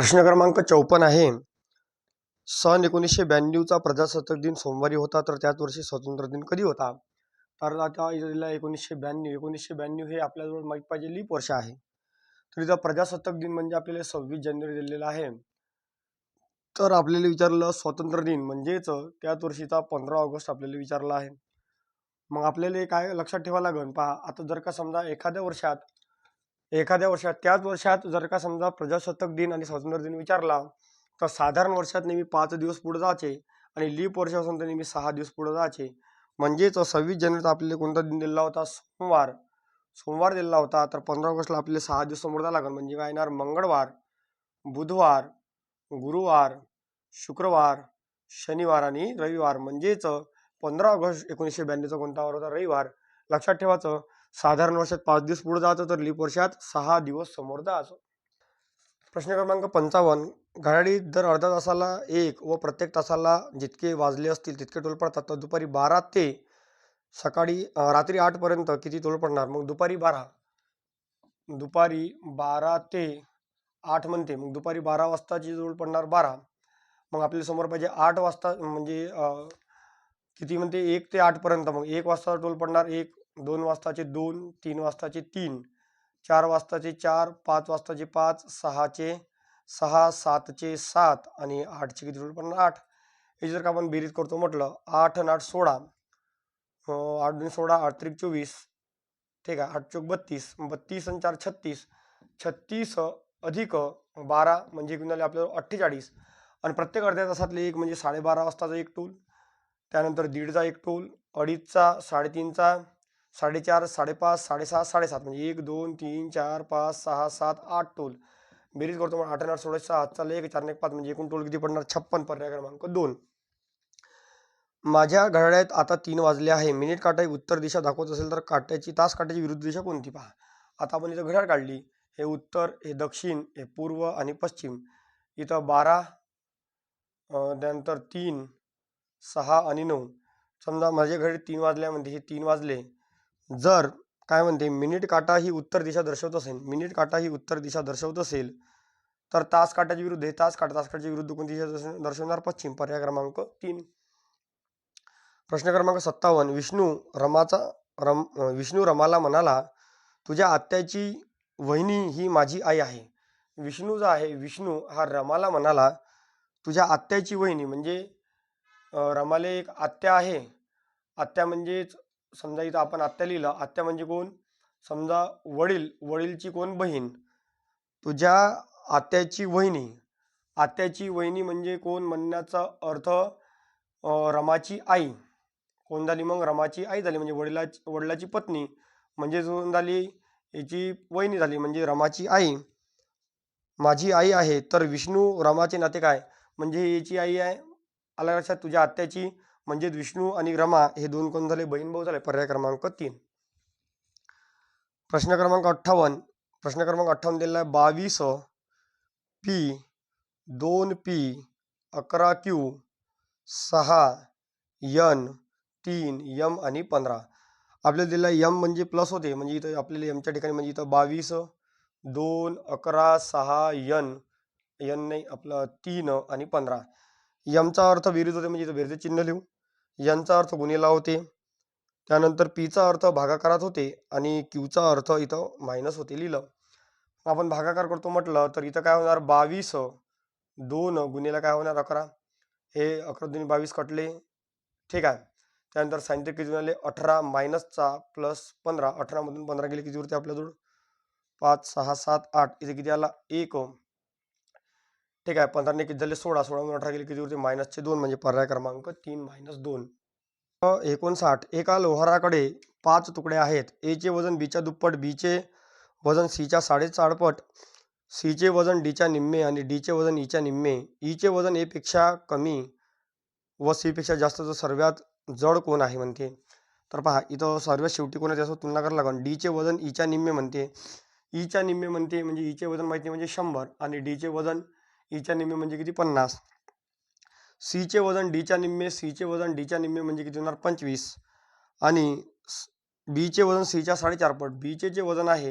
प्रश्न क्रमांक 54 आहे. सन 1992चा प्रजासत्ताक दिन सोमवारी होता, तर त्याच वर्षी स्वातंत्र्य दिन कधी होता? तर आता इथं दिलं 1992 हे आपल्याजवळ माहीत पाहिजे लीप वर्ष आहे. तर इथं प्रजासत्ताक दिन म्हणजे आपल्याला 26 जानेवारी दिलेला आहे. तर आपल्याला विचारलं स्वातंत्र्य दिन म्हणजेच त्याच वर्षीचा 15 ऑगस्ट आपल्याला विचारला आहे. मग आपल्याला काय लक्षात ठेवावं लागेल, पहा आता जर का समजा एखाद्या वर्षात त्याच वर्षात जर का समजा प्रजासत्ताक दिन आणि स्वातंत्र्य दिन विचारला, तर साधारण वर्षात नेहमी 5 दिवस पुढे जायचे आणि लीप वर्ष असून तर नेहमी 6 दिवस पुढे जायचे. म्हणजेच 26 जानेवारीचा आपल्याला कोणता दिन दिला होता? सोमवार दिला होता. तर 15 ऑगस्टला आपल्याला 6 दिवस समोर जावं लागेल. म्हणजे काय येणार? मंगळवार, बुधवार, गुरुवार, शुक्रवार, शनिवार आणि रविवार. म्हणजेच 15 ऑगस्ट 1992चा कोणता वार होता? रविवार. लक्षात ठेवायचं, साधारण वर्षात 5 दिवस पुढे जायचं, तर लीप वर्षात 6 दिवस समोर जायचं. प्रश्न क्रमांक 55. घड्याळीत दर अर्धा तासाला 1 व प्रत्येक तासाला जितके वाजले असतील तितके टोल पडतात, तर दुपारी 12 ते रात्री 8 पर्यंत किती टोल पडणार? मग दुपारी 12 ते 8 म्हणते, मग दुपारी 12 वाजताची टोल पडणार 12. मग आपल्या समोर पाहिजे 8 वाजता, म्हणजे किती म्हणते? 1 ते 8 पर्यंत. मग 1 वाजता टोल पडणार 1, 2 वाजताचे 2, 3 वाजताचे 3, 4 वाजताचे 4, 5 वाजताचे 5, 6चे 6, 7चे 7 आणि 8चे किती टोल पडणार? 8. हे जर का आपण बेरीज करतो म्हटलं, 8 आणि 8 16, 8 2 16, 8 3 24, ठीक आहे, 8 चौक 32, 32 आणि 4 36, 36 अधिक 12 म्हणजे एकूण झाले आपल्याला 48. आणि प्रत्येक अर्ध्या तासातले एक म्हणजे 12:30 वाजताचा एक टोल, त्यानंतर 1:30चा एक टोल, 2:30चा, 3:30चा, 4:30, 5:30, 6:30, 7:30, म्हणजे 1 2 3 4 5 6 7 8 टोल. बेरीज करतो मग 8 आणि 8 16, 7 चालले 1 4 1 5, म्हणजे एकूण टोल किती पडणार? 56. पर्याय क्रमांक 2. माझ्या घड्याळात आता 3 वाजले आहे. मिनिट काटा उत्तर दिशा दाखवत असेल तर तास काट्याची विरुद्ध दिशा कोणती? पहा, आता आपण इथं घड्याळ काढली, हे उत्तर, हे दक्षिण, हे पूर्व आणि पश्चिम. इथं 12, त्यानंतर 3, 6 आणि 9. समजा माझ्या घडी 3 वाजल्या म्हणते, हे 3 वाजले. जर काय म्हणते, मिनिट काटा ही उत्तर दिशा दर्शवत असेल, तर तास काट्याच्या विरुद्ध, हे तास काट्याच्या विरुद्ध कोणती दिशा दर्शवणार? पश्चिम. पर्याय क्रमांक 3. प्रश्न क्रमांक 57. विष्णू रमाला म्हणाला, तुझ्या आत्याची वहिनी ही माझी आई आहे. विष्णू जो आहे, विष्णू हा रमाला म्हणाला, तुझ्या आत्याची वहिनी, म्हणजे रमाला एक आत्या आहे. आत्या म्हणजेच समजा इथं आपण आत्या लिहिलं, आत्या म्हणजे कोण? समजा वडीलची कोण? बहीण. तुझ्या आत्याची वहिनी म्हणजे कोण म्हणण्याचा अर्थ रमाची आई. कोण झाली मग? रमाची आई झाली, म्हणजे वडिलाची पत्नी, म्हणजे कोण झाली? याची वहिनी झाली, म्हणजे रमाची आई. माझी आई आहे, तर विष्णू रमाचे नाते काय? म्हणजे याची आई आहे. आला लक्षात? तुझ्या आत्याची म्हणजे विष्णू आणि रमा हे दोन कोण झाले? बहीण भाऊ झाले. पर्याय क्रमांक 3. प्रश्न क्रमांक 58 दिलेला आहे. 22 P, 2 P, 11 Q, 6 N, 3 M आणि 15. आपल्याला दिलेला एम म्हणजे प्लस होते, म्हणजे इथं आपल्याला एमच्या ठिकाणी म्हणजे इथं 22, 2, 11, 6 एन नाही, आपलं 3 आणि 15. एमचा अर्थ बेरीज होते, म्हणजे इथं बेरीज चिन्ह लिहू. एनचा अर्थ गुणिला होते, त्यानंतर पीचा अर्थ भागाकारात होते आणि क्यूचा अर्थ इथं मायनस होते लिहिलं. आपण भागाकार करतो म्हटलं, तर इथं काय होणार? 22 2 गुणिला काय होणार? 11. हे 11 2 22 कटले, ठीक आहे. त्यानंतर सायंत्रिक किती झाले? 18 मायनसचा प्लस 15. 18 मधून 15 गेले किती उरते आपल्याजवळ? 5 6 7 8. इथे किती आला? 1, ठीक आहे. 15 ने किती झाले? 16. 16 मधून 18 गेले किती उरते? -2, म्हणजे पर्याय क्रमांक 3 -2. 59. एका लोहाराकडे 5 तुकडे आहेत. ए चे वजन बी च्या दुप्पट, बी चे वजन सी च्या 4.5 पट, सी चे वजन डी च्या निम्मे आणि डी चे वजन ई च्या निम्मे. ई चे वजन ए पेक्षा कमी व सी पेक्षा जास्त सर्वात जड कोण आहे म्हणते. तर पहा, इथं सर्वात शेवटी कोणाची असं तुलना करायला लागेल. डी चे वजन ई च्या निम्मे म्हणते, ई च्या निम्मे म्हणते, म्हणजे ई चे वजन माहिती म्हणजे 100 आणि डी चे वजन ई च्या निम्मे म्हणजे किती? 50. सी चे वजन डी च्या निम्मे, सी चे वजन डी च्या निम्मे म्हणजे किती होणार? 25. आणि बी चे वजन सी च्या 4.5 पट. बी चे जे वजन आहे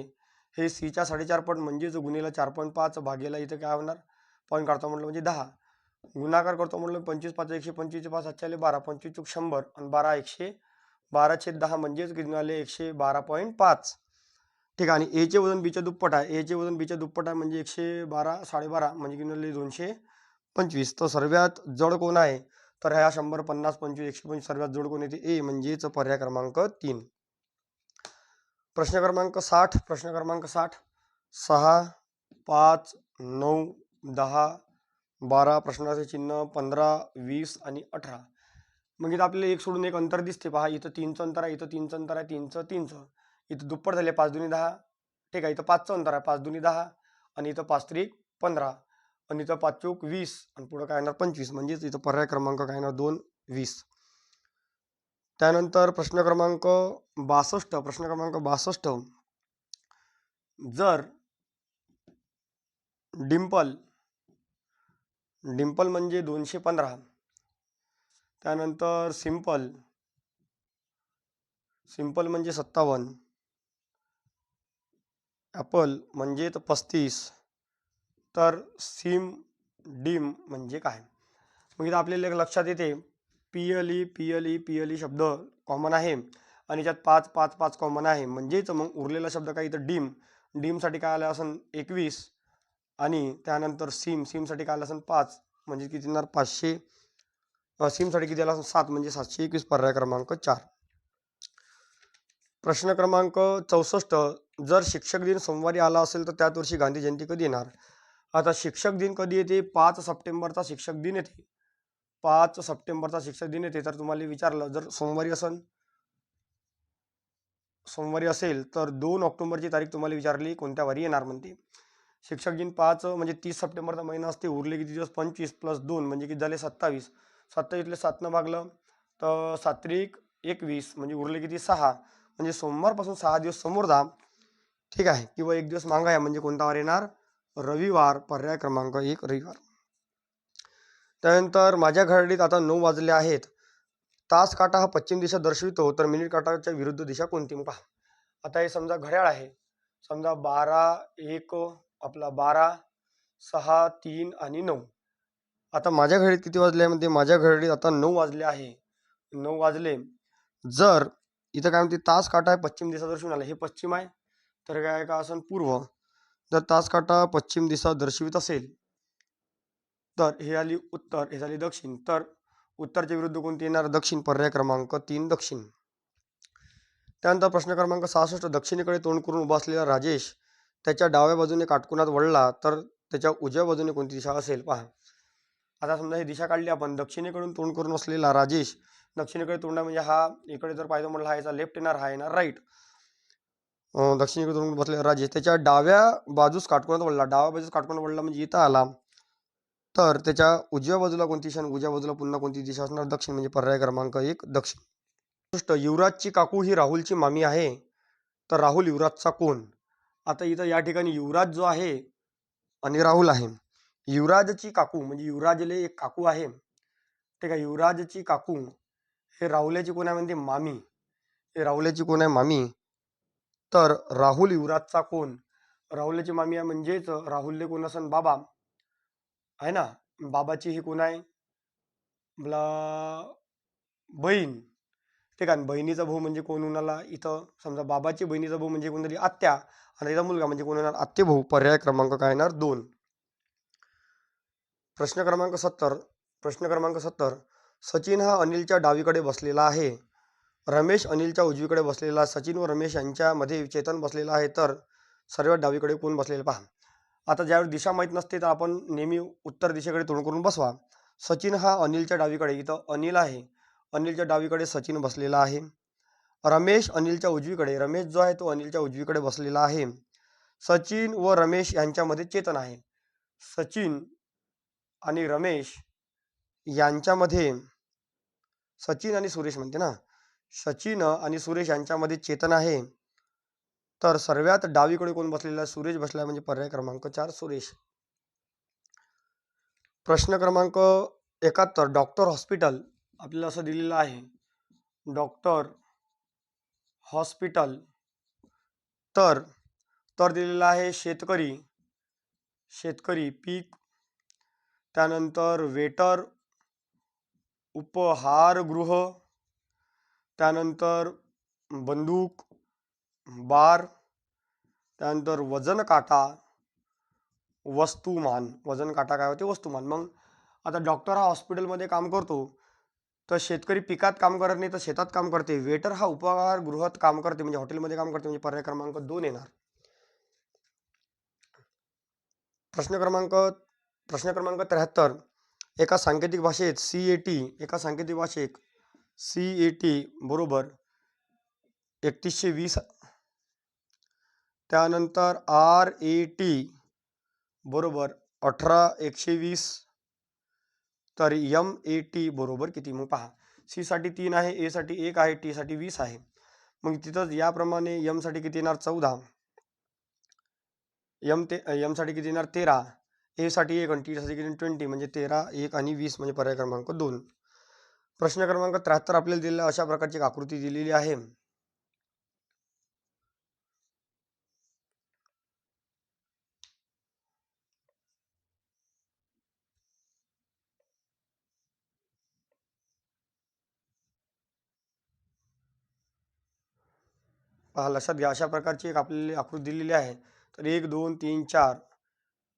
हे सी च्या 4.5 पट, म्हणजेच गुणिला 4.5 भागेला इथं काय होणार? पॉईंट काढतो म्हटलं म्हणजे 10, गुणाकार करतो म्हटलं 25 5 125 5 7 12, 25 चूक 100 आणि 12 112/10 म्हणजेच किती आले 112.5. ठीक आहे. आणि ए चे वजन बीच्या दुप्पट आहे, ए चे वजन बीच्या दुप्पट आहे म्हणजे 112 12.5 म्हणजे किती आले 225. तर सर्वात जड कोण आहे तर ह्या 100 50 25 125 सर्वात जड कोण येते ए म्हणजेच पर्याय क्रमांक 3. प्रश्न क्रमांक 60 6 5 9 10 12 प्रश्नाचे चिन्ह 15 20 आणि 18. मग इथं आपल्याला एक सोडून एक अंतर दिसते पहा, इथं 3चं अंतर आहे, इथं 3चं अंतर आहे, 3चं इथं दुप्पट झाले 5 दुनी 10. ठीक आहे. इथं 5चं अंतर आहे, 5 दुनी 10 आणि इथं 5 त्रिक 15 आणि इथं 5 चूक 20 आणि पुढं काय येणार 25 म्हणजेच इथं पर्याय क्रमांक काय येणार 2 20. त्यानंतर प्रश्न क्रमांक 62 जर डिंपल म्हणजे 215, त्यानंतर सिंपल म्हणजे 57, ॲपल म्हणजे 35, तर डिम म्हणजे काय. मग इथं आपल्याला एक लक्षात येते पीएलई शब्द कॉमन आहे आणि याच्यात 5 5 5 कॉमन आहे, म्हणजेच मग उरलेला शब्द काय इथं डीमसाठी काय आलं असन 21 आणि त्यानंतर सिमसाठी काय आलं असन 5 म्हणजे किती येणार 500, सिमसाठी किती आला असन 7 म्हणजे 721 पर्याय क्रमांक 4. प्रश्न क्रमांक 64 जर शिक्षक दिन सोमवारी आला असेल तर त्याच वर्षी गांधी जयंती कधी येणार. आता शिक्षक दिन कधी येते 5 सप्टेंबरचा शिक्षक दिन येते, 5 सप्टेंबरचा शिक्षक दिन येते. तर तुम्हाला विचारलं जर सोमवारी असेल तर 2 ऑक्टोबरची तारीख तुम्हाला विचारली कोणत्या वारी येणार म्हणते. शिक्षक दिन 5 म्हणजे 30 सप्टेंबरचा महिना असते, उरले किती दिवस 25 + 2 म्हणजे किती झाले 27, 27ले 7 भागलं तर 7 त्रिक 21 म्हणजे उरले किती 6 म्हणजे सोमवारपासून 6 दिवस समोर जा. ठीक आहे. किंवा एक दिवस मागा या म्हणजे कोणता वार येणार रविवार, पर्याय क्रमांक 1 रविवार. त्यानंतर माझ्या घड्याळीत आता 9 वाजले आहेत, तास काटा हा पश्चिम दिशा दर्शवितो तर मिनिट काटाच्या विरुद्ध दिशा कोणती. मग पहा आता हे समजा घड्याळ आहे, समजा 12 1 आपला 12 6 3 आणि 9. आता माझ्या घडीत किती वाजले म्हणजे माझ्या घडीत आता 9 वाजले आहे, 9 वाजले. जर इथं काय म्हणते तास काटा आहे पश्चिम दिशा दर्शवून आला, हे पश्चिम आहे तर काय का असन पूर्व. जर तास काटा पश्चिम दिशा दर्शवित असेल तर हे आली उत्तर, हे झाली दक्षिण, तर उत्तरच्या विरुद्ध कोणती येणार दक्षिण, पर्याय क्रमांक 3 दक्षिण. त्यानंतर प्रश्न क्रमांक 66 दक्षिणेकडे तोंड करून उभा असलेला राजेश त्याच्या डाव्या बाजूने काटकोनात वळला तर त्याच्या उजव्या बाजूने कोणती दिशा असेल. पहा आता समजा ही दिशा काढली आपण, दक्षिणेकडून तोंड करून असलेला राजेश, दक्षिणेकडे तोंड म्हणजे हा इकडे जर पाहिजे म्हटलं हा याचा लेफ्ट येणार, हा येणार राईट. दक्षिणेकडे तोंड बसलेला राजेश त्याच्या डाव्या बाजूस काटकोनात वळला, डाव्या बाजूस काटकोनात वळला म्हणजे इथं आला तर त्याच्या उजव्या बाजूला कोणती दिशा, उजव्या बाजूला पुन्हा कोणती दिशा असणार दक्षिण म्हणजे पर्याय क्रमांक 1 दक्षिण. युवराजची काकू ही राहुलची मामी आहे तर राहुल युवराजचा कोण. आता इथं या ठिकाणी युवराज जो आहे आणि राहुल आहे. युवराजची काकू म्हणजे युवराजले एक काकू आहे, ठीक आहे. युवराजची काकू हे राहुल्याची कोण आहे म्हणते मामी, हे राहुल्याची कोण आहे मामी. तर राहुल युवराजचा कोण, राहुल्याची मामी आहे म्हणजेच राहुलले कोण असन बाबा आहे ना, बाबाची ही कोण आहे आपला बहीण. ठीक आहे. बहिणीचा भाऊ म्हणजे कोण होणार इथं समजा बाबाची बहिणीचा भाऊ म्हणजे कोण झाली आत्या आणि त्याचा मुलगा म्हणजे कोण होणार आत्ते भाऊ, पर्याय क्रमांक काय येणार 2. प्रश्न क्रमांक 70 सचिन हा अनिलच्या डावीकडे बसलेला आहे, रमेश अनिलच्या उजवीकडे बसलेला, सचिन व रमेश यांच्यामध्ये चेतन बसलेला आहे तर सर्वात डावीकडे कोण बसलेला. पहा आता ज्यावेळी दिशा माहीत नसते तर आपण नेहमी उत्तर दिशेकडे तोंड करून बसवा. सचिन हा अनिलच्या डावीकडे, इथं अनिल आहे, अनिलच्या डावीकडे सचिन बसलेला आहे. रमेश अनिलच्या उजवीकडे, रमेश जो आहे तो अनिलच्या उजवीकडे बसलेला आहे. सचिन व रमेश यांच्यामध्ये चेतन आहे, सचिन आणि रमेश यांच्यामध्ये, सचिन आणि सुरेश म्हणते ना, सचिन आणि सुरेश यांच्यामध्ये चेतन आहे तर सर्वात डावीकडे कोण बसलेला सुरेश बसला म्हणजे पर्याय क्रमांक 4 सुरेश. प्रश्न क्रमांक 71 डॉक्टर हॉस्पिटल आपल्याला असं दिलेलं आहे, डॉक्टर हॉस्पिटल तर दिलेला आहे शेतकरी पीक त्यानंतर वेटर, उपहारगृह, त्यानंतर बंदूक, बार, त्यानंतर वजन काटा, वस्तुमान. वजन काटा काय होते? वस्तुमान. मग आता डॉक्टर हा हॉस्पिटलमध्ये काम करतो, तर शेतकरी पिकात काम करत नाही तर शेतात काम करते. वेटर हा उपहारगृहात काम करते म्हणजे हॉटेलमध्ये काम करते, म्हणजे पर्याय क्रमांक 2 येणार. प्रश्न क्रमांक 73. एका सांकेतिक भाषेत CAT बरोबर 3120, त्यानंतर RAT बरोबर 18120, तर MAT बरोबर किती? मग पहा, C साठी 3 आहे, A साठी 1 आहे, T साठी 20 आहे. मग तिथंच याप्रमाणे M साठी किती येणार? 14, M साठी किती येणार? 13, A साठी 1 आणि T साठी किती? 20, म्हणजे 13, 1 आणि 20 म्हणजे पर्याय क्रमांक 2. प्रश्न क्रमांक 73 आपल्याला दिलेला अशा प्रकारची एक आकृती दिलेली आहे. पहा, लक्षात घ्या, अशा प्रकारची एक आपल्याला आकृती दिलेली आहे. तर 1 2 3 4,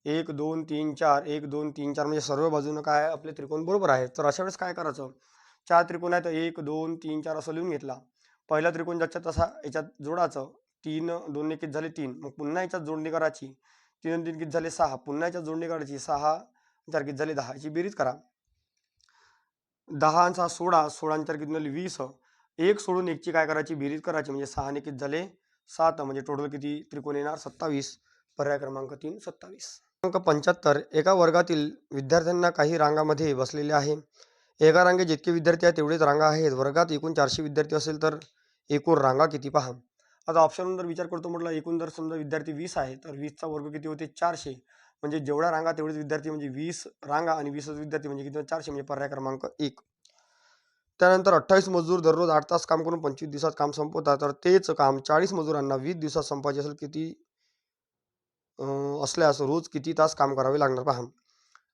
1 2 3 4, 1 2 3 4 म्हणजे सर्व बाजूनं काय आहे? आपले त्रिकोण बरोबर आहे. तर अशा वेळेस काय करायचं? 4 त्रिकोण आहेत, 1 2 3 4 असं लिहून घेतला. पहिला त्रिकोण ज्याच्या तसा याच्यात जोडायचं. 3 2 ने किती झाले? 3. मग पुन्हा याच्यात जोडणी करायची. 3 आणि 3 किती झाले? 6. पुन्हा याच्यात जोडणी करायची. 6 4 किती झाले? 10. याची बेरीज करा. 10 आणि 6 16, 16 आणि 4 किती झाले? 20. 1 सोडून 1 ची काय करायची? बेरीज करायची. म्हणजे 6 ने किती झाले? 7. म्हणजे टोटल किती त्रिकोण येणार? 27. पर्याय क्रमांक 3 27. क्रमांक 75. एका वर्गातील विद्यार्थ्यांना काही रांगामध्ये बसलेले आहे. एका रांगेत जितके विद्यार्थी आहेत तेवढेच रांगा आहेत. वर्गात एकूण 400 विद्यार्थी असेल तर एकूण रांगा किती? पहा. आता ऑप्शन जर विचार करतो म्हटलं, एकूण जर समजा विद्यार्थी 20 आहे तर 20चा वर्ग किती होते? 400. म्हणजे जेवढ्या रांगा तेवढेच विद्यार्थी, म्हणजे 20 रांगा आणि 20 विद्यार्थी म्हणजे किती? 400, म्हणजे पर्याय क्रमांक 1. त्यानंतर 28 मजूर दररोज 8 तास काम करून 25 दिवसात काम संपवतात. तर तेच काम 40 मजुरांना 20 दिवसात संपायचे असेल किती असल्यास रोज किती तास काम करावे लागणार? पहा.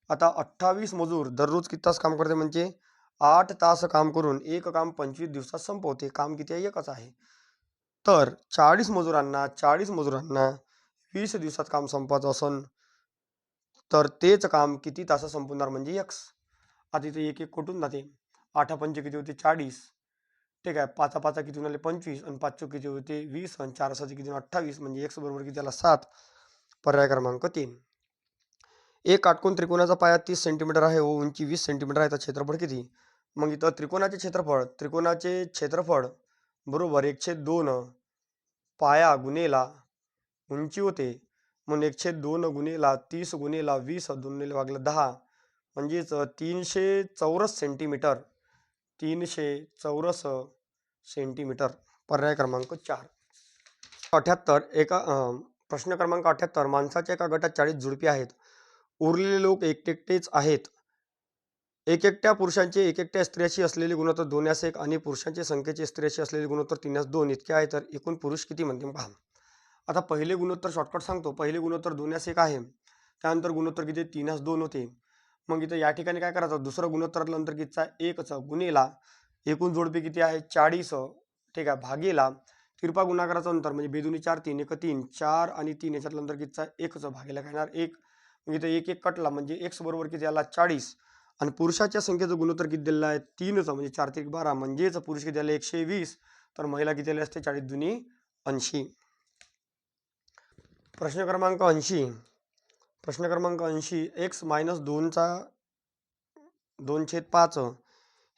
आता 28 मजूर दररोज किती तास काम करते? म्हणजे 8 तास काम करून एक काम 25 दिवसात संपवते. काम किती आहे? एकच आहे. तर 40 मजुरांना 20 दिवसात काम संपवायचं असन तर तेच काम किती तासात संपवणार? म्हणजे x. आता इथे एक एक कुठून जाते. 8 पंचे किती होते? 40. ठीक आहे. 5 5 किती होते? 25 आणि 5 किती होते? 20 आणि 4 6 किती? 28. म्हणजे x बरोबर किती आला? 7. पर्याय क्रमांक 3. एक काटकोन त्रिकोणाचा पाया 30 सेंटीमीटर आहे व उंची 20 सेंटीमीटर आहे, तर क्षेत्रफळ किती? मग इथं त्रिकोणाचे क्षेत्रफळ बरोबर 1/2 पाया गुणेला उंची होते. मग 1/2 गुणेला 30 गुणेला 20 2 भागला 10, म्हणजेच 300 चौरस सेंटीमीटर. 300 चौरस सेंटीमीटर. पर्याय क्रमांक 4. 78. प्रश्न क्रमांक 78. माणसाच्या एका गटात 40 जोडपी आहेत. उरलेले लोक एकटेच आहेत. एकट्या पुरुषांचे एकट्या स्त्रियांशी असलेले गुणोत्तर 2:1 आणि पुरुषांच्या संख्येचे स्त्रियांशी असलेले गुणोत्तर 3:2 इतके आहे. तर एकूण पुरुष किती म्हणते? पहा. आता पहिले गुणोत्तर शॉर्टकट सांगतो. पहिले गुणोत्तर 2:1 आहे. त्यानंतर गुणोत्तर किती? 3:2 होते. मग इथं या ठिकाणी काय करायचं? दुसरं गुणोत्तरातलं अंतर कितीचा? 1चा गुणेला एकूण जोडपी किती आहे? 40. ठीक आहे. भागेला तिरपा गुणाकाराचं अंतर म्हणजे बेदुनी 4 3 1 3, 4 आणि 3 याच्यातलं अंतर कितीचा? 1चं. भागेला काय येणार? 1. मग इथं 1 1 कटला म्हणजे x बरोबर किती आला? 40. आणि पुरुषाच्या संख्येचं गुणोत्तर किती दिलेलं आहे? 3चं. म्हणजे 4 3 12, म्हणजेच पुरुष किती आले? 120. तर महिला किती आले असते? 40 दुनी 80. प्रश्न क्रमांक 80. प्रश्न क्रमांक 80. x - 2/5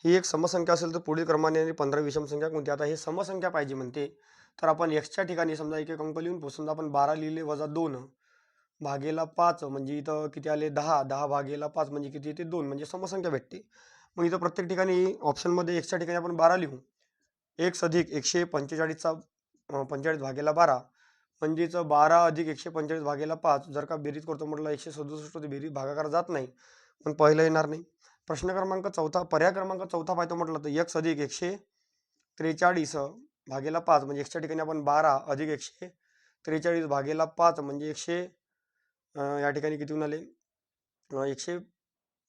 ही एक समसंख्या असेल तर पुढील क्रमाने आणि 15 विषम संख्या कोणती? आता हे समसंख्या पाहिजे म्हणते, तर आपण एक्सच्या ठिकाणी समजा एक एक अंक लिहून समजा आपण 12 लिहिले वजा 2 भागेला 5, म्हणजे इथं किती आले? 10. 10 भागेला 5 म्हणजे किती येते? 2. म्हणजे समसंख्या भेटते. मग इथं प्रत्येक ठिकाणी ऑप्शनमध्ये एक्सच्या ठिकाणी आपण 12 लिहू. x अधिक 145चा 45 भागेला 12, म्हणजेच 12 अधिक 145 भागेला 5. जर का बेरीज करतो म्हटलं 167 होती, बेरीज भागाकार जात नाही, पण पहिलं येणार नाही. प्रश्न क्रमांक 4. पर्याय क्रमांक 4 पाहतो म्हटलं तर x अधिक 143 भागेला 5, म्हणजे एक्सच्या ठिकाणी आपण 12 अधिक 143 भागेला 5 म्हणजे 100 या ठिकाणी किती होऊन आले?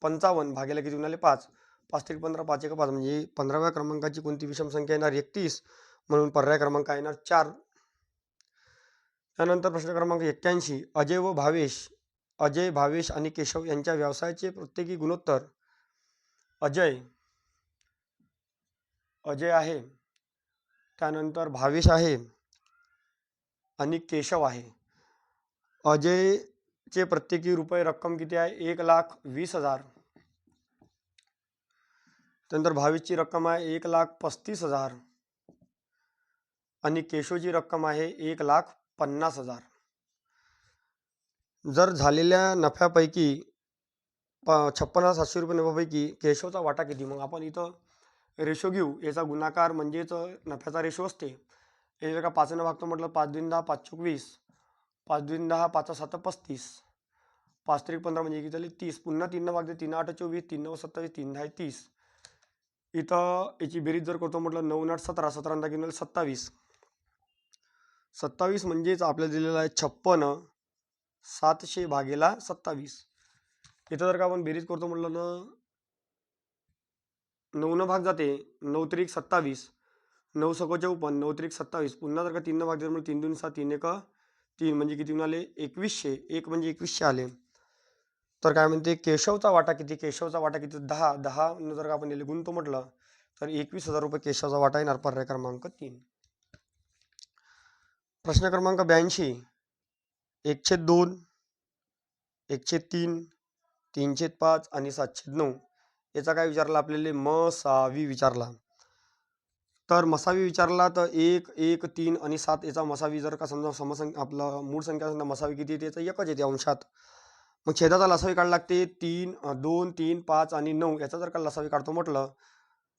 55 भागेला किती गुणाले 5, 5 त्रिक 15, 5 एक 5, म्हणजे 15व्या क्रमांकाची कोणती विषम संख्या येणार 31, म्हणून पर्याय क्रमांक काय येणार 4. त्यानंतर प्रश्न क्रमांक 81, अजय, भावेश आणि केशव यांच्या व्यवसायाचे प्रत्येकी गुणोत्तर अजय आहे, त्यानंतर भावेश आहे आणि केशव आहे. अजयचे प्रत्येकी रुपये रक्कम किती आहे 1,20,000. त्यानंतर भावेशची रक्कम आहे 1,35,000 आणि केशवची रक्कम आहे 1,50,000. जर झालेल्या नफ्यापैकी 56,700 रुपये नफ्यापैकी केशवचा वाटा किती, मग आपण इथं रेशो घेऊ. याचा गुणाकार म्हणजेच नफ्याचा रेशो असते. हे जर का 5ने भागतो म्हटलं 5 दूनी 10, 5 चोक 20, 5 दूनी 10, 5 7 35, 5 त्रिक 15 म्हणजे किती झाले 30. पुन्हा 3 भागते 3 8 24, 3 9 27, 3 10 30. इथं याची बेरीज जर करतो म्हटलं 9 8 17, 17 किती 27. 27 म्हणजेच आपल्याला दिलेला आहे 56,700 भागेला 27. इथं जर का आपण बेरीज करतो म्हटलं ना 9 भाग जाते 9 त्रिक 27, 9 सको 54, 9 त्रिक 27. पुन्हा जर का 3 भाग दिले 3 2 7, 3 1 3 म्हणजे किती मिळाले 2100. 1 म्हणजे 2100 आले. तर काय म्हणते केशवचा वाटा किती, 10 जर का आपण दिले गुणतो म्हटलं तर 21,000 रुपये केशवचा वाटा येणार. पर्याय क्रमांक 3. प्रश्न क्रमांक 82, 1/2, 1/3, 3/5 आणि 7/9 याचा काय विचारला आपल्याला मसावी विचारला. तर मसावी विचारला तर 1 1 3 आणि 7 याचा मसावी जर का समजा समसंख्या आपला मूळ संख्या समजा मसावी किती येते याचा एकच येते अंशात. मग छेदाचा लसावी काढायला लागते 3 2 3 5 आणि 9 याचा जर का लसावी काढतो म्हटलं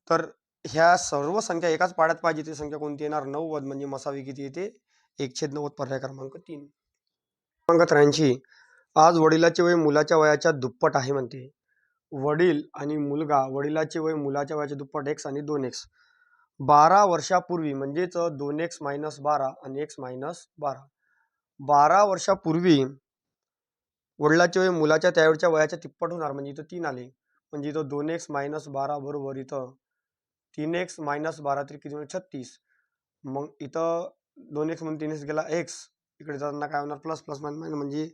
तर ह्या सर्व संख्या एकाच पाड्यात पाहिजे. ती संख्या कोणती येणार 90, म्हणजे मसावी किती येते 1/90. पर्याय क्रमांक 3. क्रमांक 83, आज वडिलाचे वय मुलाच्या वयाच्या दुप्पट आहे म्हणते. वडील आणि मुलगा, वडिलाचे वय मुलाच्या वयाच्या दुप्पट x आणि 2x 12 वर्षापूर्वी, म्हणजेच 2x - 12 आणि x - 12. 12 वर्षापूर्वी वडिलाचे वय मुलाच्या त्यावेळच्या वयाच्या तिप्पट होणार, म्हणजे इथं 3 आले. म्हणजे इथं 2x - 12 बरोबर इथं 3x - 12 तरी किती 36. मग इथं 2x म्हणून 3x गेला x, इकडे जाताना काय होणार प्लस प्लस मायनस, म्हणजे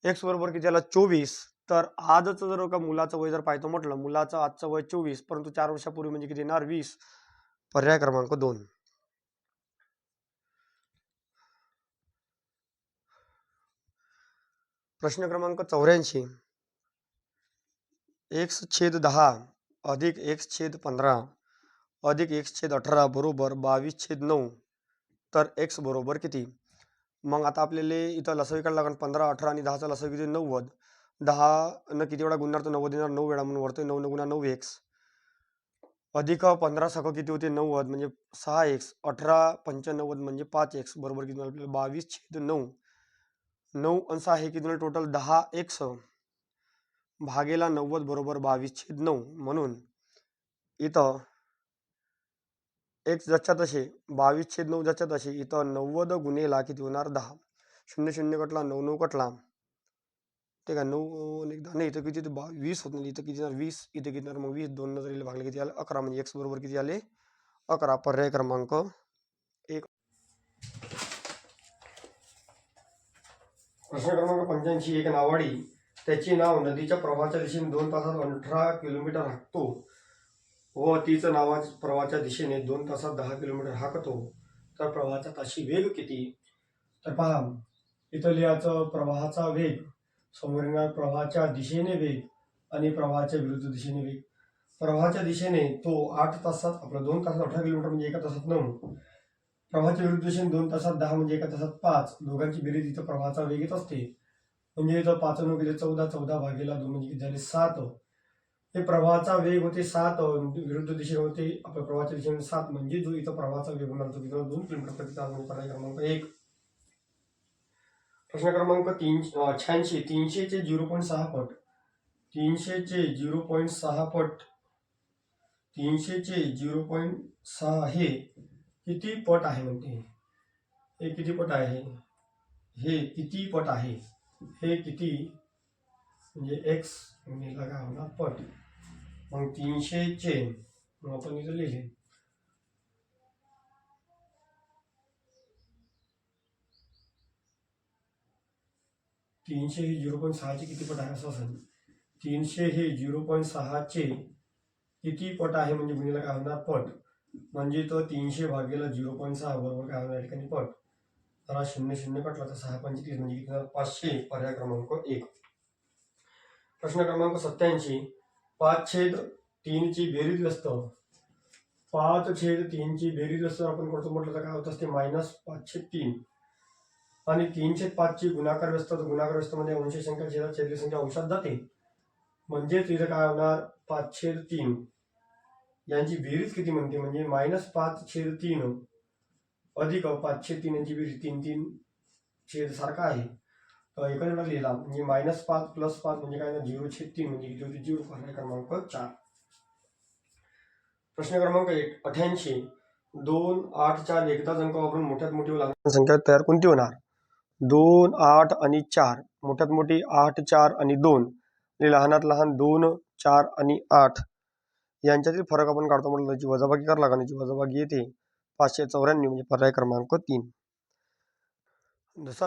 x बरोबर किती आला 24. तर आजच जर का मुलाचं वय जर पाहतो म्हटलं, मुलाचं आजचं वय 24, परंतु 4 वर्षापूर्वी म्हणजे किती येणार 20. पर्याय क्रमांक 2. प्रश्न क्रमांक 84, x/10 अधिक x/15 अधिक x/18 बरोबर 22/9. तर x बरोबर किती. मग आता आपल्याला इथं लसावी काढला लागेल 15 18 आणि 10चा लसावी किती 90. 10 न किती वेळा गुणणार तर 90 येणार 9 वेळा, म्हणून वरती 9 गुणा 9x अधिक 15 सख किती होते 90 म्हणजे 6x, 18 95 म्हणजे 5x बरोबर किती आपल्याला 22/9. 9 आणि 6 हे किती टोटल 10x भागेला 90 बरोबर 22/9. म्हणून इथं x जच्या तसे 22/9 जच्या तसे इथं 90 गुणेला किती होणार 10. 0 0 कटला 9 9 कटला ते का 9 एकदा नाही, इथं किती 20 होत नाही, इथं किती 20, इथे किती मग 20 2 जर भागले किती आले 11, म्हणजे x बरोबर किती आले 11. पर्याय क्रमांक 1. प्रश्न क्रमांक 85, एक नावाडी त्याचे नाव नदीच्या प्रवाहाच्या दिशेने 2 तासात 18 किलोमीटर हाकतो व तिचं नावाच्या प्रवाहाच्या दिशेने 2 तासात 10 किलोमीटर हाकतो, तर प्रवाहाचा ताशी वेग किती. तर पहा इथं लिहायचं प्रवाहाचा वेग, समोरील प्रवाहाच्या दिशेने वेग आणि प्रवाहाच्या विरुद्ध दिशेने वेग. प्रवाहाच्या दिशेने तो 8 तासात आपला 2 तासात 18 किलोमीटर म्हणजे 1 तासात 9. प्रवाहाच्या विरुद्ध दिशेने 2 तासात 10 म्हणजे 1 तासात 5. दोघांची बेरीज इथं प्रवाहाचा वेग येत असते, म्हणजे इथं 5 9 गेले 14, 14 भागेला 2 म्हणजे किती झाले 7. हे प्रवाहाचा वेग होते 7, विरुद्ध दिशेने होते आपल्या प्रवाहाच्या दिशेने 7, म्हणजे जो इथं प्रवाहाचा वेग होणार तो किती 2 किलोमीटर प्रति तास. म्हणजे पर्याय क्रमांक 1. प्रश्न क्रमांक 86, 300चे 0.6 पट 300चे 0.6 पट 300चे 0.6 हे किती पट आहे म्हणते. हे किती पट आहे, हे किती पट आहे, हे किती म्हणजे एक्स गुणिले काय होणार पट. मग 300 मग आपण इथं लिहिले 300 हे 0.6 किती पट आहे असं असेल. 300 हे 0.6 किती पट आहे म्हणजे गुणिले काय होणार पट. म्हणजे तो 300 भागेला 0.6 बरोबर काय होणार या ठिकाणी पट. तर हा 0 कटला तर 6 पंचे 30 म्हणजे किती 500. पर्याय क्रमांक 1. प्रश्न क्रमांक 87. 5/3 ची बेरीज व्यस्त 5/3 ची बेरीज व्यस्त आपण करतो म्हटलं तर काय होत असते -5/3 आणि 3/5 ची गुणाकार व्यस्त तर गुणाकार व्यस्त मध्ये अंश संख्या छेदात छेदली संख्या अंशात जाते. म्हणजेच इथं काय होणार 5/3 यांची बेरीज किती म्हणते म्हणजे -5/3 अधिक 5/3 यांची बेरीज 3 छेद सारखा आहे. एका लिहिला म्हणजे -5 + 5 म्हणजे काय 0/3 म्हणजे किती होती 0. पर्याय क्रमांक 4. प्रश्न क्रमांक 88. 2, 8, 4 एकदाच अंक वापरून मोठ्यात मोठी व लहान संख्या तयार कोणती होणार. 2, 8 आणि 4 मोठ्यात मोठी 8, 4 आणि 2 आणि लहानात लहान 2, 4 आणि 8 यांच्यातील फरक आपण काढतो म्हटलं त्याची वजाबाकी करावं लागेल. याची वजाबाकी येते 594 म्हणजे पर्याय क्रमांक 3.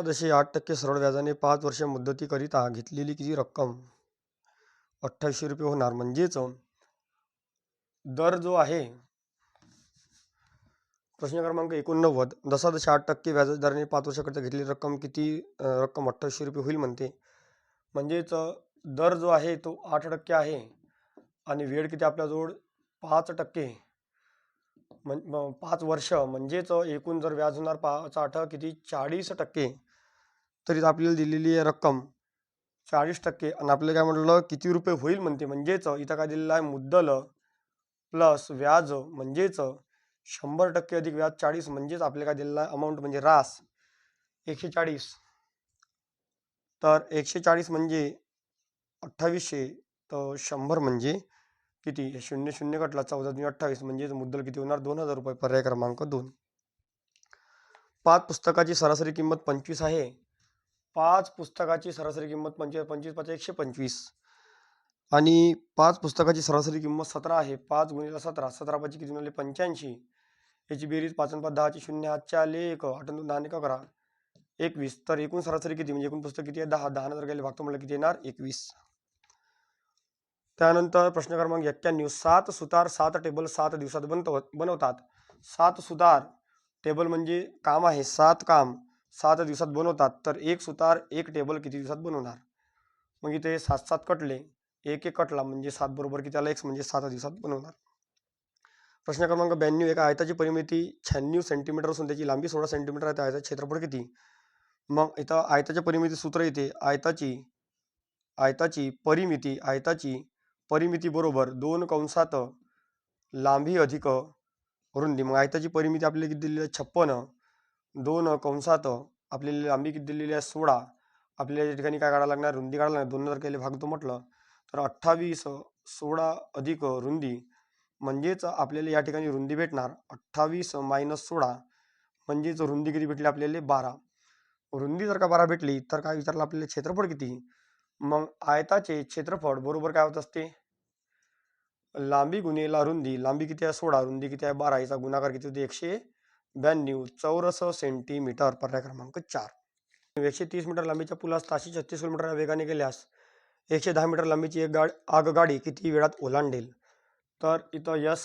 जशी 8% सरळ व्याजाने 5 वर्ष मुदतीकरिता घेतलेली किती रक्कम 2800 रुपये होणार. म्हणजेच दर जो आहे प्रश्न क्रमांक 89. जशी 8% व्याजदराने 5 वर्षाकरिता घेतलेली रक्कम किती रक्कम 2800 रुपये होईल म्हणते. म्हणजेच दर जो आहे तो 8% आहे आणि वेळ किती आपल्याजवळ 5%. 5 वर्ष म्हणजेच एकूण जर व्याज होणार 5/8 किती 40%. तरी आपल्याला दिलेली आहे रक्कम 40% आणि आपल्याला काय म्हटलं किती रुपये होईल म्हणते. म्हणजेच इथं काय दिलेलं आहे मुद्दल प्लस व्याज म्हणजेच 100% अधिक व्याज 40 म्हणजेच आपल्याला काय दिलेला आहे अमाऊंट म्हणजे रास 140. तर 140 म्हणजे 2800 तर 100 म्हणजे किती 0 कटला 14×28 म्हणजे मुद्दल किती होणार 2000 रुपये. पर्याय क्रमांक 2. 5 पुस्तकाची सरासरी किंमत 25 आहे. 5 पुस्तकाची सरासरी किंमत 25 25 5 125 आणि 5 पुस्तकाची सरासरी किंमत 17 आहे. 5 × 17 17 5 किती मिळाले 85. याची बेरीज 5 आणि 5 10 ची 0 हातचे आले 1 8 2 10 11 21. तर एकूण सरासरी किती म्हणजे एकूण पुस्तक किती आहे 10 10 जर गेले भागतो म्हटलं किती येणार 21. त्यानंतर प्रश्न क्रमांक 91. 7 सुतार 7 टेबल 7 दिवसात बनवतात. 7 सुतार टेबल म्हणजे काम आहे 7 काम 7 दिवसात बनवतात. तर एक सुतार एक टेबल किती दिवसात बनवणार. मग इथे 7 7 कटले 1 1 कटला म्हणजे 7 बरोबर किती आला x म्हणजे 7 दिवसात बनवणार. प्रश्न क्रमांक 92. एका आयताची परिमिती 96 सेंटीमीटर असून त्याची लांबी 16 सेंटीमीटर आहे. आयताचे क्षेत्रफळ किती. मग इथं आयताच्या परिमिती सूत्र येते आयताची परिमिती बरोबर 2 कंसात लांबी अधिक रुंदी. मग आयताची परिमिती आपल्याला किती दिलेली आहे 56. 2 कंसात आपल्याला लांबी किती दिलेली आहे 16. आपल्याला या ठिकाणी काय काढायला लागणार रुंदी काढायला लागणार. 2 जर केले भागतो म्हटलं तर 28 16 अधिक रुंदी म्हणजेच आपल्याला या ठिकाणी रुंदी भेटणार 28 - 16 म्हणजेच रुंदी किती भेटली आपल्याला 12. रुंदी जर का 12 भेटली तर काय विचारलं आपल्याला क्षेत्रफळ किती. मग आयताचे क्षेत्रफळ बरोबर काय होत असते लांबी गुणिले रुंदी. लांबी किती आहे 16 रुंदी किती आहे 12 याचा गुणाकार किती होते 192 चौरस सेंटीमीटर. पर्याय क्रमांक 4. 130 मीटर लांबीच्या पुलास ताशी 36 किलोमीटर वेगाने गेल्यास 110 मीटर लांबीची एक आगगाडी किती वेळात ओलांडेल. तर इथं यस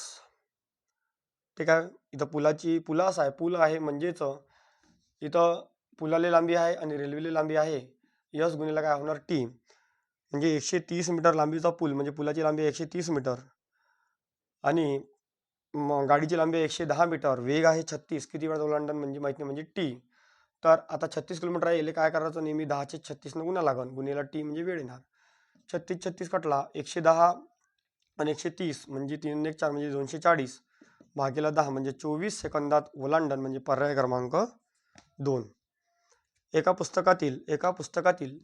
ठीक आहे. इथं पुलास आहे पूल आहे म्हणजेच इथं पुलाले लांबी आहे आणि रेल्वेले लांबी आहे. यस गुणिले काय होणार टी म्हणजे 130 मीटर लांबीचा पूल म्हणजे पुलाची लांबी 130 मीटर आणि गाडीची लांबी 110 मीटर. वेग आहे 36 किती वेळात ओलांडन म्हणजे माहिती नाही म्हणजे टी. तर आता 36 किलोमीटर आहे काय करायचं नेहमी 10 चे 36 गुणा लागन गुणिले टी म्हणजे वेळ येणार. 36 36 कटला 110 आणि 130 म्हणजे 3 1 4 म्हणजे 240 भागीला 10 म्हणजे 24 सेकंदात ओलांडन म्हणजे पर्याय क्रमांक 2. एका पुस्तकातील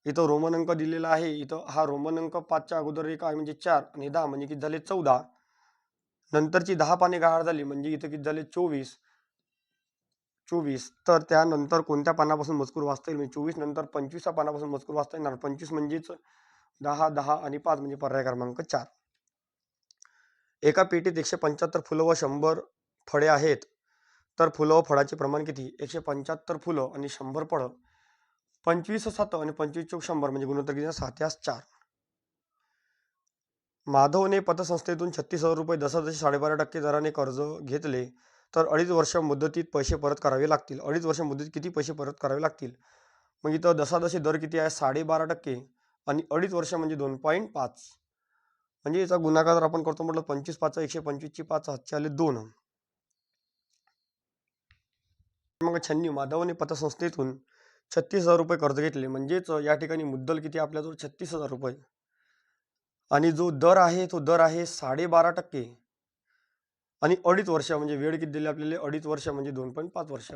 इथं रोमन अंक दिलेला आहे. इथं हा रोमन अंक 5च्या अगोदर एक आहे म्हणजे 4 आणि 10 म्हणजे किती झाले 14. नंतरची 10 पाने गहाळ झाली म्हणजे इथं किती झाले 24. 24, तर त्यानंतर कोणत्या पानापासून मजकूर वाचता येईल? म्हणजे 24 नंतर 25व्या पानापासून मजकूर वाचता येणार. 25 म्हणजेच 10, 10 आणि 5 म्हणजे पर्याय क्रमांक 4. एका पेटीत 175 फुलं व 100 फळे आहेत, तर फुलं व फळाचे प्रमाण किती? 175 फुलं आणि 100 फळं. 25 7 आणि 25 चौक 100 म्हणजे गुणोत्तर किती? 7:4. माधवने पतसंस्थेतून 36,000 रुपये जसजसे 12.5% दराने कर्ज घेतले, तर 2.5 वर्ष मुदतीत पैसे परत करावे लागतील. 2.5 वर्ष मुदतीत किती पैसे परत करावे लागतील? मग इथं जसाजशी दर किती आहे? 12.5% आणि 2.5 वर्ष म्हणजे 2.5. म्हणजे याचा गुणाकार जर आपण करतो म्हटलं 25 5 125 ची 5 हातचे आले 2. मग 96 माधवने पतसंस्थेतून 36,000 रुपये कर्ज घेतले, म्हणजेच या ठिकाणी मुद्दल किती आपल्याजवळ? 36,000 रुपये आणि जो दर आहे तो दर आहे 12.5% आणि 2.5 वर्ष म्हणजे वेळ किती दिली आपल्याला? 2.5 वर्ष म्हणजे 2.5 वर्ष.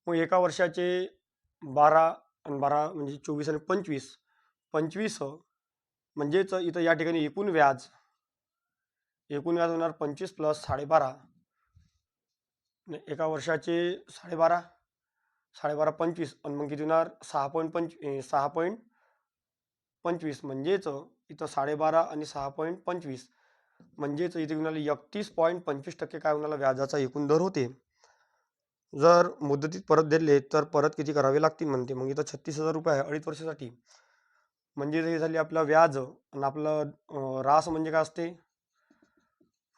मग एका वर्षाचे 12 आणि 12 म्हणजे 24 आणि 25. 25 म्हणजेच इथं या ठिकाणी एकूण व्याज होणार 25 प्लस 12.5. एका वर्षाचे 12.5 12.5 25 आणि मग किती होणार? 6.25 म्हणजेच इथं 12.5 आणि 6.25 म्हणजेच इथे होणार 31.25% काय होणार? व्याजाचा एकूण दर होते. जर मुदतीत परत दिले तर परत किती करावे लागतील म्हणते. मग इथं 36,000 रुपये आहे 2.5 वर्षासाठी. म्हणजे हे झाली आपलं व्याज आणि आपलं रास म्हणजे काय असते?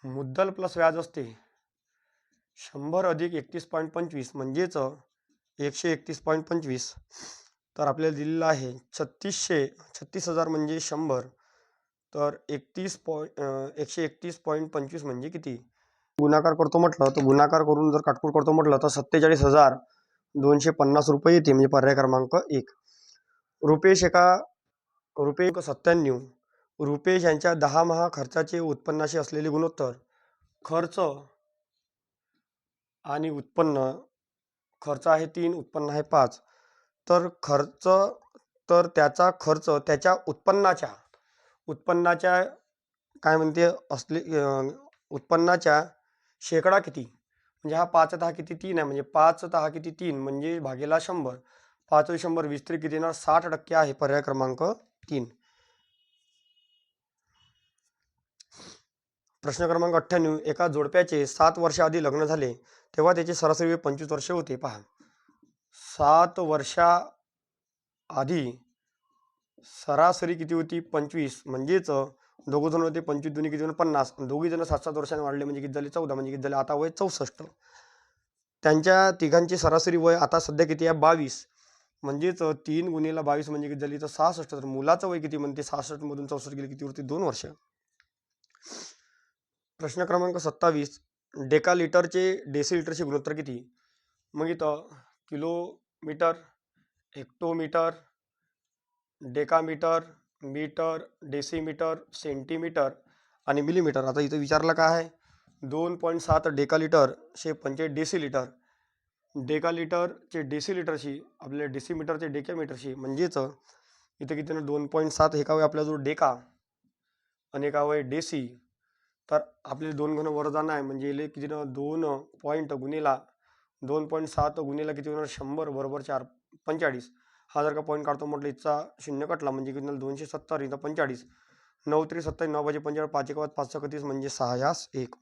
मुद्दल प्लस व्याज असते. 100 अधिक 31.25 म्हणजेच 131.25. तर आपल्याला दिलेलं आहे 36,000 म्हणजे 100, तर 131.25 म्हणजे किती? गुणाकार करतो म्हटलं तर गुणाकार करून जर काटकूट करतो म्हटलं तर 47,250 रुपये येते, म्हणजे पर्याय क्रमांक 1. रुपेश 97. रुपेश यांच्या 10 माह खर्चाचे उत्पन्नाशी असलेले गुणोत्तर. खर्च आणि उत्पन्न. खर्च आहे 3, उत्पन्न आहे 5. तर त्याचा खर्च त्याच्या उत्पन्नाच्या काय म्हणते उत्पन्नाच्या शेकडा किती? म्हणजे हा 5 हा किती? 3 आहे, म्हणजे 5 हा किती? 3 म्हणजे भागेला 100. 5 100 20 किती येणार? 60% आहे, पर्याय क्रमांक 3. प्रश्न क्रमांक 98. एका जोडप्याचे 7 वर्षाआधी लग्न झाले तेव्हा त्याचे सरासरी वय 25 वर्षे होते. पहा, 7 वर्षाआधी सरासरी किती होती? 25. म्हणजेच दोघं जण होते 25 दोन्ही किती? 50. दोघी जण 7-7 वर्षांनी वाढले म्हणजे किती झाले? 14. म्हणजे किती झाले? आता वय 64. त्यांच्या तिघांची सरासरी वय आता सध्या किती आहे? 22. म्हणजेच 3 गुणिले 22 म्हणजे किती झाली? तर 66. तर मुलाचं वय किती म्हणते? 66 मधून 64 गेले किती वरती? 2 वर्ष. प्रश्न क्रमांक 27. डेकालिटरचे डेसिलिटरचे गुणोत्तर किती? मग इथं kilometre, hectometre, decametre, metre, decimetre, centimetre आणि मिलीमीटर. आता इथं विचारलं काय आहे? 2.7 डेकालिटर शे 45 डेसिलिटर. डेकालिटरचे डेसिलिटरशी आपल्या डेसिमीटरचे डेकामीटरशी, म्हणजेच इथं किती? 2.7 हे काय आपल्याजवळ डेका आणि एका वय डेसी. तर आपले 2 घन वर जाणं आहे म्हणजे इले किती? 2 पॉईंट गुणिला 2.7 गुणिला किती होणार? 100 बरोबर 4 45. हा जर का पॉईंट काढतो म्हटलं इथचा 0 कटला म्हणजे किती? 270 इथं 45. 9 3 27 9 5 45 5 1 30 म्हणजे 6 1.